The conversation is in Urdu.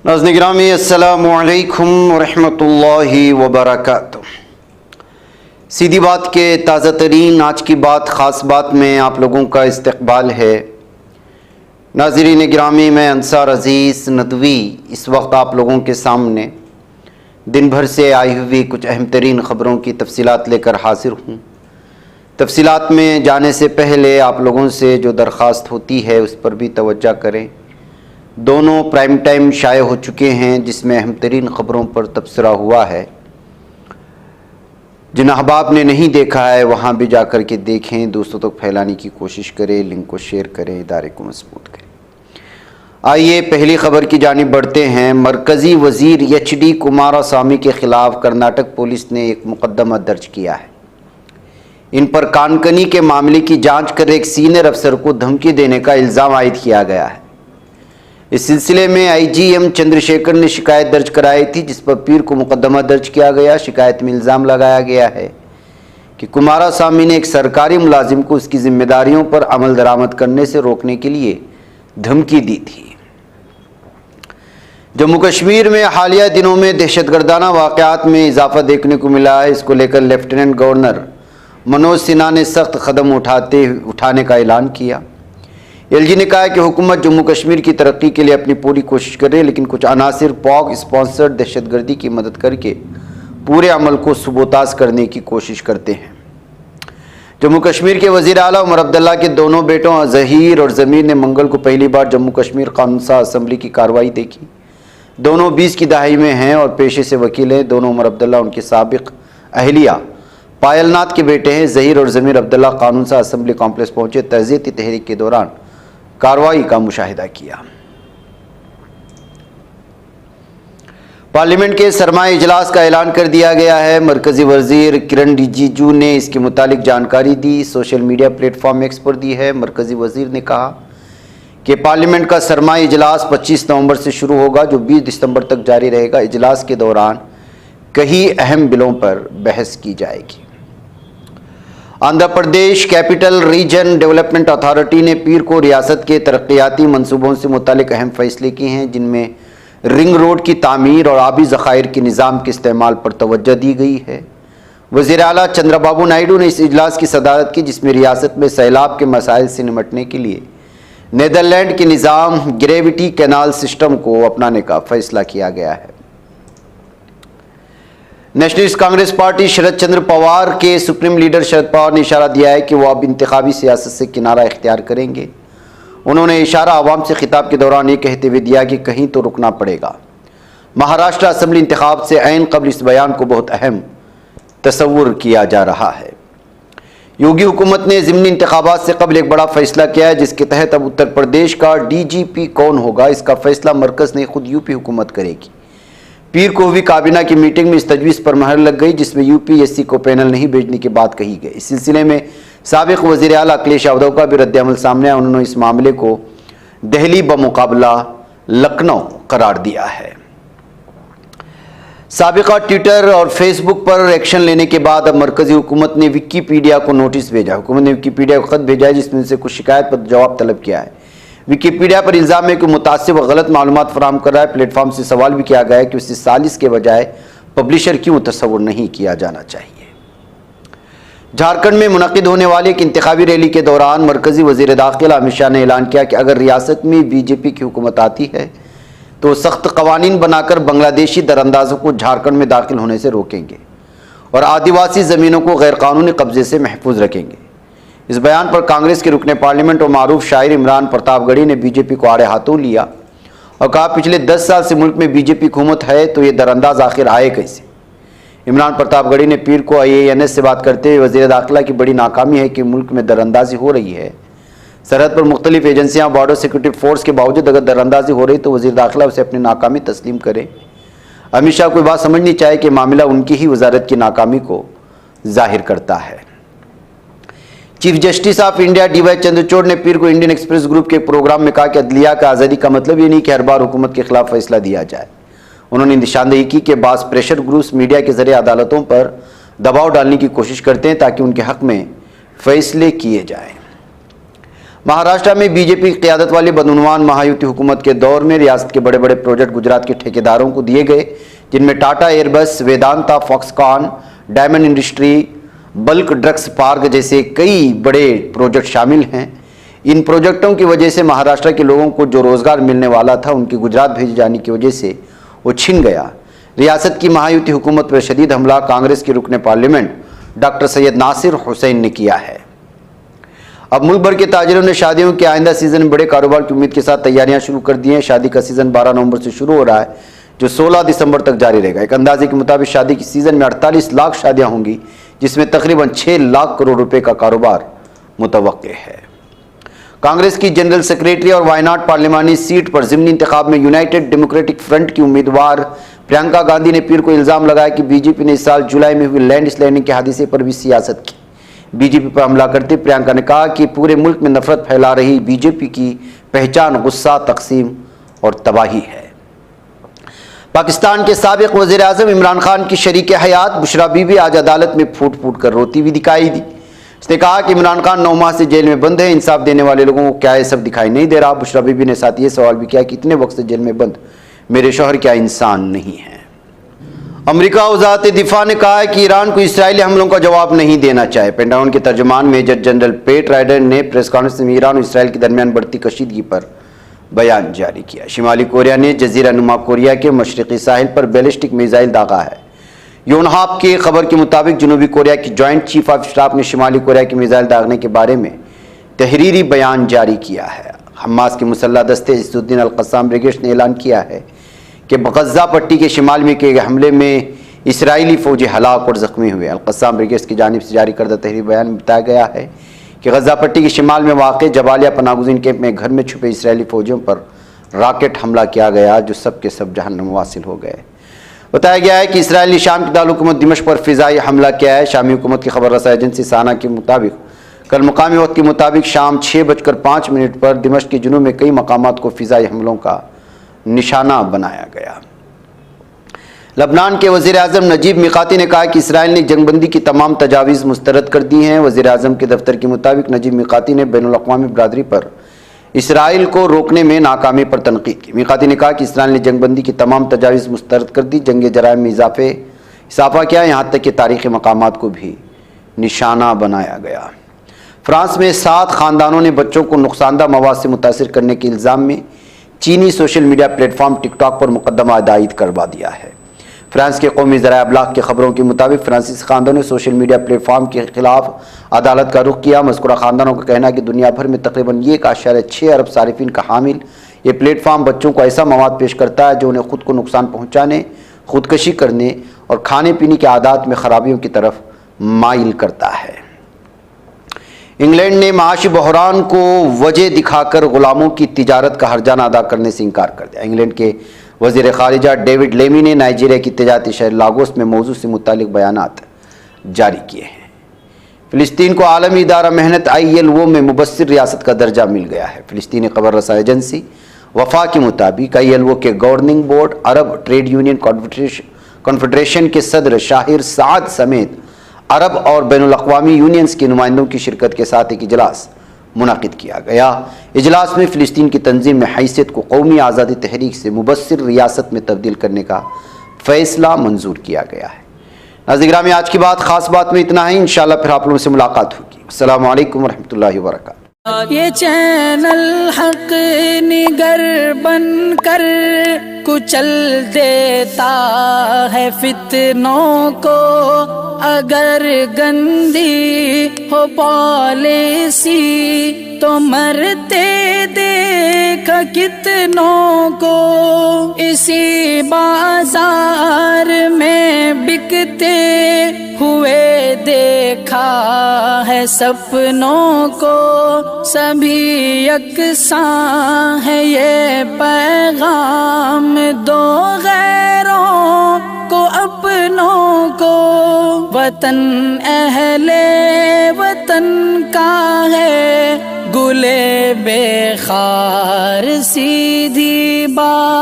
ناظرین گرامی السلام علیکم ورحمۃ اللہ وبرکاتہ۔ سیدھی بات کے تازہ ترین آج کی بات خاص بات میں آپ لوگوں کا استقبال ہے۔ ناظرین گرامی، میں انصار عزیز ندوی اس وقت آپ لوگوں کے سامنے دن بھر سے آئی ہوئی کچھ اہم ترین خبروں کی تفصیلات لے کر حاضر ہوں۔ تفصیلات میں جانے سے پہلے آپ لوگوں سے جو درخواست ہوتی ہے اس پر بھی توجہ کریں۔ دونوں پرائم ٹائم شائع ہو چکے ہیں جس میں اہم ترین خبروں پر تبصرہ ہوا ہے۔ جن احباب نے نہیں دیکھا ہے وہاں بھی جا کر کے دیکھیں، دوستوں تک پھیلانے کی کوشش کریں، لنک کو شیئر کریں، ادارے کو مضبوط کریں۔ آئیے پہلی خبر کی جانب بڑھتے ہیں۔ مرکزی وزیر ایچ ڈی کماراسوامی کے خلاف کرناٹک پولیس نے ایک مقدمہ درج کیا ہے۔ ان پر کانکنی کے معاملے کی جانچ کر ایک سینئر افسر کو دھمکی دینے کا الزام عائد کیا گیا ہے۔ اس سلسلے میں آئی جی ایم چندر شیکھر نے شکایت درج کرائی تھی، جس پر پیر کو مقدمہ درج کیا گیا۔ شکایت میں الزام لگایا گیا ہے کہ کماراسوامی نے ایک سرکاری ملازم کو اس کی ذمہ داریوں پر عمل درآمد کرنے سے روکنے کے لیے دھمکی دی تھی۔ جموں کشمیر میں حالیہ دنوں میں دہشت گردانہ واقعات میں اضافہ دیکھنے کو ملا ہے۔ اس کو لے کر لیفٹیننٹ گورنر منوج سنہا نے سخت قدم اٹھانے کا اعلان کیا۔ ایل جی نے کہا کہ حکومت جموں کشمیر کی ترقی کے لیے اپنی پوری کوشش کر رہی ہے، لیکن کچھ عناصر پاک اسپانسرڈ دہشت گردی کی مدد کر کے پورے عمل کو سبوتاژ کرنے کی کوشش کرتے ہیں۔ جموں کشمیر کے وزیر اعلیٰ عمر عبداللہ کے دونوں بیٹوں ظہیر اور ضمیر نے منگل کو پہلی بار جموں کشمیر قانون ساز اسمبلی کی کارروائی دیکھی۔ دونوں 20 کی دہائی میں ہیں اور پیشے سے وکیل ہیں۔ دونوں عمر عبداللہ ان کے سابق اہلیہ پائل ناتھ کے بیٹے ہیں۔ ظہیر اور ضمیر عبداللہ قانون ساز اسمبلی کمپلیکس پہنچے، تعزیتی تحریک کے دوران کارروائی کا مشاہدہ کیا۔ پارلیمنٹ کے سرمائی اجلاس کا اعلان کر دیا گیا ہے۔ مرکزی وزیر کرن رجیجو نے اس کے متعلق جانکاری دی، social media platform X پر دی ہے۔ مرکزی وزیر نے کہا کہ پارلیمنٹ کا سرمائی اجلاس 25 نومبر سے شروع ہوگا جو 20 دسمبر تک جاری رہے گا۔ اجلاس کے دوران کئی اہم بلوں پر بحث کی جائے گی۔ Andhra Pradesh capital region development authority نے پیر کو ریاست کے ترقیاتی منصوبوں سے متعلق اہم فیصلے کیے ہیں، جن میں رنگ روڈ کی تعمیر اور آبی ذخائر کے نظام کے استعمال پر توجہ دی گئی ہے۔ وزیر اعلیٰ چندرا بابو نائیڈو نے اس اجلاس کی صدارت کی، جس میں ریاست میں سیلاب کے مسائل سے نمٹنے کے لیے نیدرلینڈ کے نظام گریویٹی کینال سسٹم کو اپنانے کا فیصلہ کیا گیا ہے۔ نیشنلسٹ کانگریس پارٹی شرد چندر پوار کے سپریم لیڈر شرد پوار نے اشارہ دیا ہے کہ وہ اب انتخابی سیاست سے کنارہ اختیار کریں گے۔ انہوں نے اشارہ عوام سے خطاب کے دوران یہ کہتے ہوئے دیا کہ کہیں تو رکنا پڑے گا۔ مہاراشٹر اسمبلی انتخاب سے عین قبل اس بیان کو بہت اہم تصور کیا جا رہا ہے۔ یوگی حکومت نے ضمنی انتخابات سے قبل ایک بڑا فیصلہ کیا ہے، جس کے تحت اب اتر پردیش کا ڈی جی پی کون ہوگا اس کا فیصلہ مرکز نے خود یو پی حکومت کرے گی۔ پیر کو ہوئی کابینہ کی میٹنگ میں اس تجویز پر مہر لگ گئی، جس میں یو پی ایس سی کو پینل نہیں بھیجنے کی بات کہی گئی۔ اس سلسلے میں سابق وزیر اعلیٰ اکھلیش یادو کا بھی رد عمل سامنے آیا۔ انہوں نے اس معاملے کو دہلی بمقابلہ لکھنؤ قرار دیا ہے۔ سابقہ ٹویٹر اور فیس بک پر ایکشن لینے کے بعد اب مرکزی حکومت نے وکیپیڈیا کو نوٹس بھیجا۔ حکومت نے وکیپیڈیا کو خط بھیجا ہے، جس میں سے کچھ شکایت پر جواب طلب کیا ہے۔ وکیپیڈیا پر الزام ہے کہ متعصب و غلط معلومات فراہم کر رہا ہے۔ پلیٹ فارم سے سوال بھی کیا گیا ہے کہ اسے سالس کے بجائے پبلشر کیوں تصور نہیں کیا جانا چاہیے۔ جھارکھنڈ میں منعقد ہونے والی ایک انتخابی ریلی کے دوران مرکزی وزیر داخلہ امت شاہ نے اعلان کیا کہ اگر ریاست میں بی جے پی کی حکومت آتی ہے تو سخت قوانین بنا کر بنگلہ دیشی دراندازوں کو جھارکھنڈ میں داخل ہونے سے روکیں گے اور آدیواسی زمینوں کو غیر قانونی قبضے سے محفوظ رکھیں گے۔ اس بیان پر کانگریس کے رکن پارلیمنٹ اور معروف شاعر عمران پرتاپ گڑھی نے بی جے پی کو آڑے ہاتھوں لیا اور کہا پچھلے 10 سال سے ملک میں بی جے پی حکومت ہے تو یہ درانداز آخر آئے کیسے۔ عمران پرتاپ گڑھی نے پیر کو IANS سے بات کرتے ہوئے وزیر داخلہ کی بڑی ناکامی ہے کہ ملک میں دراندازی ہو رہی ہے۔ سرحد پر مختلف ایجنسیاں بارڈر سیکورٹی فورس کے باوجود اگر دراندازی ہو رہی تو وزیر داخلہ اسے اپنی ناکامی تسلیم کرے۔ امت شاہ کو بات سمجھنی چاہیے کہ معاملہ ان کی ہی وزارت کی ناکامی کو ظاہر کرتا ہے۔ Chief justice of India D Y Chandrachud نے پیر کو انڈین ایکسپریس گروپ کے پروگرام میں کہا کہ عدلیہ کا آزادی کا مطلب یہ نہیں کہ ہر بار حکومت کے خلاف فیصلہ دیا جائے۔ انہوں نے نشاندہی کی کہ بعض پریشر گروپس میڈیا کے ذریعے عدالتوں پر دباؤ ڈالنے کی کوشش کرتے ہیں تاکہ ان کے حق میں فیصلے کیے جائیں۔ مہاراشٹر میں بی جے پی کی قیادت والی بدعنوان مہایوتی حکومت کے دور میں ریاست کے بڑے بڑے پروجیکٹ گجرات کے ٹھیکیداروں کو دیے گئے، جن میں ٹاٹا ایئر بس، ویدانتا، فاکس کان، diamond industry, bulk drugs park جیسے کئی بڑے پروجیکٹ شامل ہیں۔ ان پروجیکٹوں کی وجہ سے مہاراشٹر کے لوگوں کو جو روزگار ملنے والا تھا ان کی گجرات بھیجے جانے کی وجہ سے وہ چھن گیا۔ ریاست کی مہایوتی حکومت پر شدید حملہ کانگریس کے رکن پارلیمنٹ ڈاکٹر سید ناصر حسین نے کیا ہے۔ اب ملک بھر کے تاجروں نے شادیوں کے آئندہ سیزن میں بڑے کاروبار کی امید کے ساتھ تیاریاں شروع کر دی ہیں۔ شادی کا سیزن 12 نومبر سے شروع ہو رہا ہے جو 16 دسمبر تک جاری رہے گا۔ ایک اندازے کے مطابق شادی کے سیزن میں 48 لاکھ شادیاں ہوں گی، جس میں تقریباً 6 لاکھ کروڑ روپے کا کاروبار متوقع ہے۔ کانگریس کی جنرل سیکریٹری اور وائناڈ پارلیمانی سیٹ پر ضمنی انتخاب میں یونائیٹڈ ڈیموکریٹک فرنٹ کی امیدوار پرینکا گاندھی نے پیر کو الزام لگایا کہ بی جے پی نے اس سال جولائی میں ہوئی لینڈ سلائڈنگ کے حادثے پر بھی سیاست کی۔ بی جے پی پر حملہ کرتے پرینکا نے کہا کہ پورے ملک میں نفرت پھیلا رہی بی جے پی کی پہچان غصہ، تقسیم اور تباہی ہے۔ پاکستان کے سابق وزیر اعظم عمران خان کی شریک حیات بشرا بی بی آج عدالت میں پھوٹ پھوٹ کر روتی ہوئی دکھائی دی۔ اس نے کہا کہ عمران خان 9 ماہ سے جیل میں بند ہے، انصاف دینے والے لوگوں کو کیا یہ سب دکھائی نہیں دے رہا؟ بشرا بی بی نے ساتھ یہ سوال بھی کیا کہ اتنے وقت سے جیل میں بند میرے شوہر کیا انسان نہیں ہیں؟ امریکہ وزارت دفاع نے کہا ہے کہ ایران کو اسرائیلی حملوں کا جواب نہیں دینا چاہے۔ پینٹاگون کے ترجمان میجر جنرل پیٹ رائڈر نے پریس کانفرنس میں ایران اور اسرائیل کے درمیان بڑھتی کشیدگی پر بیان جاری کیا۔ شمالی کوریا نے جزیرہ نما کوریا کے مشرقی ساحل پر بیلسٹک میزائل داغا ہے۔ یونہاپ کی خبر کے مطابق جنوبی کوریا کی جوائنٹ چیف آف اسٹاف نے شمالی کوریا کی میزائل داغنے کے بارے میں تحریری بیان جاری کیا ہے۔ حماس کے مسلح دستے عز الدین القسام بریگیڈ نے اعلان کیا ہے کہ غزہ پٹی کے شمال میں کیے گئے حملے میں اسرائیلی فوجی ہلاک اور زخمی ہوئے۔ القسام بریگیڈ کی جانب سے جاری کردہ تحریری بیان میں بتایا گیا ہے کہ غزہ پٹی کے شمال میں واقع جبالیہ پناہ گزین کیمپ میں گھر میں چھپے اسرائیلی فوجیوں پر راکٹ حملہ کیا گیا جو سب کے سب جہنم واصل ہو گئے۔ بتایا گیا ہے کہ اسرائیل نے شام کی دارالحکومت دمشق پر فضائی حملہ کیا ہے۔ شامی حکومت کی خبر رساں ایجنسی سانا کے مطابق کل مقامی وقت کے مطابق شام 6:05 پر دمشق کے جنوب میں کئی مقامات کو فضائی حملوں کا نشانہ بنایا گیا۔ لبنان کے وزیر اعظم نجیب میقاتی نے کہا کہ اسرائیل نے جنگ بندی کی تمام تجاویز مسترد کر دی ہیں۔ وزیر اعظم کے دفتر کے مطابق نجیب میقاتی نے بین الاقوامی برادری پر اسرائیل کو روکنے میں ناکامی پر تنقید کی۔ میقاتی نے کہا کہ اسرائیل نے جنگ بندی کی تمام تجاویز مسترد کر دی، جنگ جرائم میں اضافہ کیا، یہاں تک کہ تاریخی مقامات کو بھی نشانہ بنایا گیا۔ فرانس میں 7 خاندانوں نے بچوں کو نقصان دہ مواد سے متاثر کرنے کے الزام میں چینی سوشل میڈیا پلیٹ فارم ٹک ٹاک پر مقدمہ عائد کروا دیا ہے۔ فرانس کے قومی ذرائع ابلاغ کی خبروں کے مطابق فرانسیسی خاندانوں نے سوشل میڈیا پلیٹ فارم کے خلاف عدالت کا رخ کیا۔ مذکورہ خاندانوں کا کہنا ہے کہ دنیا بھر میں تقریباً 1.6 ارب صارفین کا حامل یہ پلیٹ فارم بچوں کو ایسا مواد پیش کرتا ہے جو انہیں خود کو نقصان پہنچانے، خودکشی کرنے اور کھانے پینے کے عادات میں خرابیوں کی طرف مائل کرتا ہے۔ انگلینڈ نے معاشی بحران کو وجہ دکھا کر غلاموں کی تجارت کا ہرجانہ ادا کرنے سے انکار کر دیا۔ انگلینڈ کے وزیر خارجہ ڈیوڈ لیمی نے نائجیریا کی تجارتی شہر لاگوس میں موضوع سے متعلق بیانات جاری کیے ہیں۔ فلسطین کو عالمی ادارہ محنت ILO میں مبصر ریاست کا درجہ مل گیا ہے۔ فلسطینی خبر رساں ایجنسی وفا کے مطابق ILO کے گورننگ بورڈ، عرب ٹریڈ یونین کنفیڈریشن کے صدر شاہر سعد سمیت عرب اور بین الاقوامی یونینز کے نمائندوں کی شرکت کے ساتھ ایک اجلاس منعقد کیا گیا۔ اجلاس میں فلسطین کی تنظیم میں حیثیت کو قومی آزادی تحریک سے مبصر ریاست میں تبدیل کرنے کا فیصلہ منظور کیا گیا ہے۔ ناظرین گرامی، آج کی بات خاص بات میں اتنا ہے، انشاءاللہ پھر آپ لوگوں سے ملاقات ہوگی۔ السلام علیکم ورحمۃ اللہ وبرکاتہ۔ یہ چینل حق نگر بن کر کچل دیتا ہے فتنوں کو، اگر گندی ہو پالیسی تو مرتے دیکھ کتنوں کو، اسی بازار میں بکتے ہوئے دیکھا ہے سپنوں کو، سبھی یکساں ہے یہ پیغام دو غیروں کو اپنوں کو، وطن اہل وطن کا ہے گلے بے خار سیدھی بات